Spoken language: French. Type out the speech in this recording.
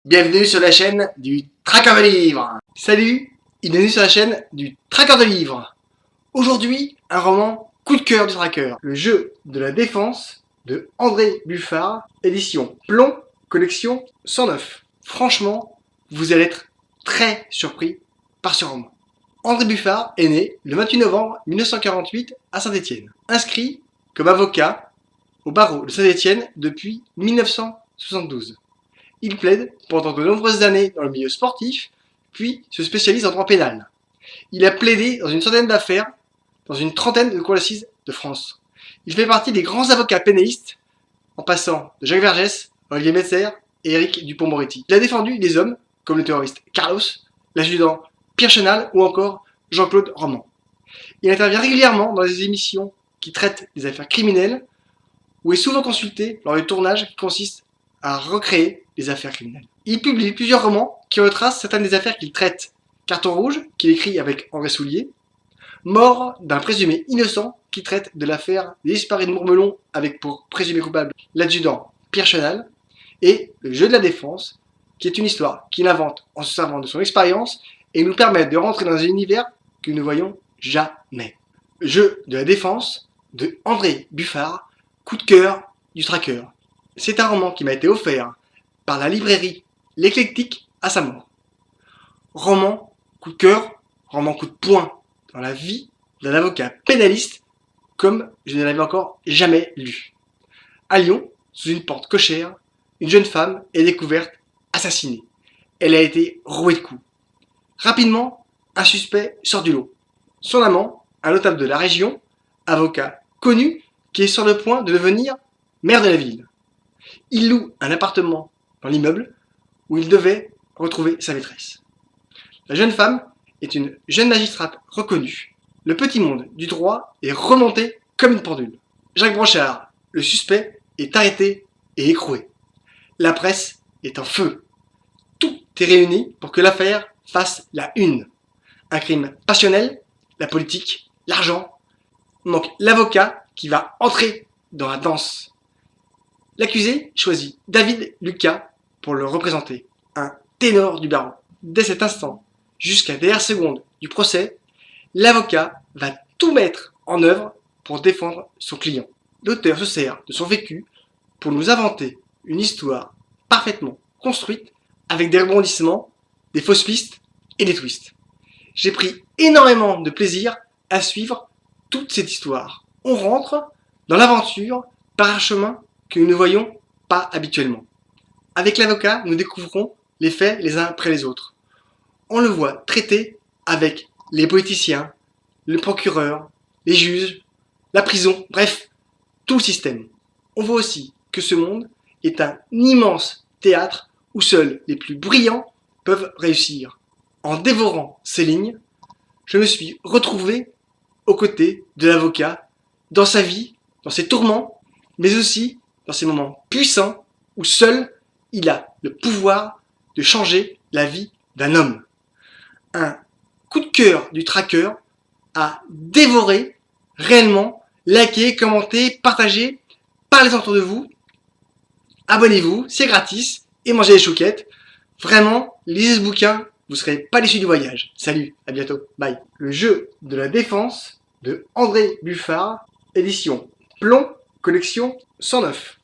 Bienvenue sur la chaîne du Traqueur de livres. Salut, bienvenue sur la chaîne du Traqueur de livres. Aujourd'hui, un roman coup de cœur du traqueur. Le jeu de la défense de André Buffard, édition Plomb, collection 109. Franchement, vous allez être très surpris par ce roman. André Buffard est né le 28 novembre 1948 à Saint-Étienne. Inscrit comme avocat au barreau de Saint-Étienne depuis 1972. Il plaide pendant de nombreuses années dans le milieu sportif, puis se spécialise en droit pénal. Il a plaidé dans une centaine d'affaires, dans une trentaine de cours d'assises de France. Il fait partie des grands avocats pénalistes, en passant de Jacques Vergès, Olivier Metzer et Éric Dupond-Moretti. Il a défendu des hommes comme le terroriste Carlos, l'adjudant Pierre Chenal ou encore Jean-Claude Roman. Il intervient régulièrement dans des émissions qui traitent des affaires criminelles ou est souvent consulté lors du tournage qui consiste à recréer les affaires criminelles. Il publie plusieurs romans qui retracent certaines des affaires qu'il traite. Carton rouge, qu'il écrit avec André Soulier. Mort d'un présumé innocent, qui traite de l'affaire des disparus de Mourmelon avec pour présumé coupable l'adjudant Pierre Chenal. Et Le jeu de la défense, qui est une histoire qu'il invente en se servant de son expérience et nous permet de rentrer dans un univers que nous ne voyons jamais. Le jeu de la défense de André Buffard, coup de cœur du traqueur. C'est un roman qui m'a été offert par la librairie L'Éclectique à sa mort. Roman coup de cœur, roman coup de poing dans la vie d'un avocat pénaliste comme je ne l'avais encore jamais lu. À Lyon, sous une porte cochère, une jeune femme est découverte assassinée. Elle a été rouée de coups. Rapidement, un suspect sort du lot. Son amant, un notable de la région, avocat connu, qui est sur le point de devenir maire de la ville. Il loue un appartement dans l'immeuble où il devait retrouver sa maîtresse. La jeune femme est une jeune magistrate reconnue. Le petit monde du droit est remonté comme une pendule. Jacques Branchard, le suspect, est arrêté et écroué. La presse est en feu. Tout est réuni pour que l'affaire fasse la une. Un crime passionnel, la politique, l'argent. Manque l'avocat qui va entrer dans la danse. L'accusé choisit David Lucas pour le représenter, un ténor du barreau. Dès cet instant, jusqu'à la dernière seconde du procès, l'avocat va tout mettre en œuvre pour défendre son client. L'auteur se sert de son vécu pour nous inventer une histoire parfaitement construite avec des rebondissements, des fausses pistes et des twists. J'ai pris énormément de plaisir à suivre toute cette histoire. On rentre dans l'aventure par un chemin que nous ne voyons pas habituellement. Avec l'avocat, nous découvrons les faits les uns après les autres. On le voit traiter avec les politiciens, le procureur, les juges, la prison, bref, tout le système. On voit aussi que ce monde est un immense théâtre où seuls les plus brillants peuvent réussir. En dévorant ces lignes, je me suis retrouvé aux côtés de l'avocat, dans sa vie, dans ses tourments, mais aussi dans ces moments puissants où seul il a le pouvoir de changer la vie d'un homme. Un coup de cœur du traqueur à dévorer réellement, liker, commenter, partager, parlez autour de vous, abonnez-vous, c'est gratis et mangez les chouquettes. Vraiment, lisez ce bouquin, vous ne serez pas déçus du voyage. Salut, à bientôt, bye. Le jeu de la défense de André Buffard, édition Plomb, collection 109.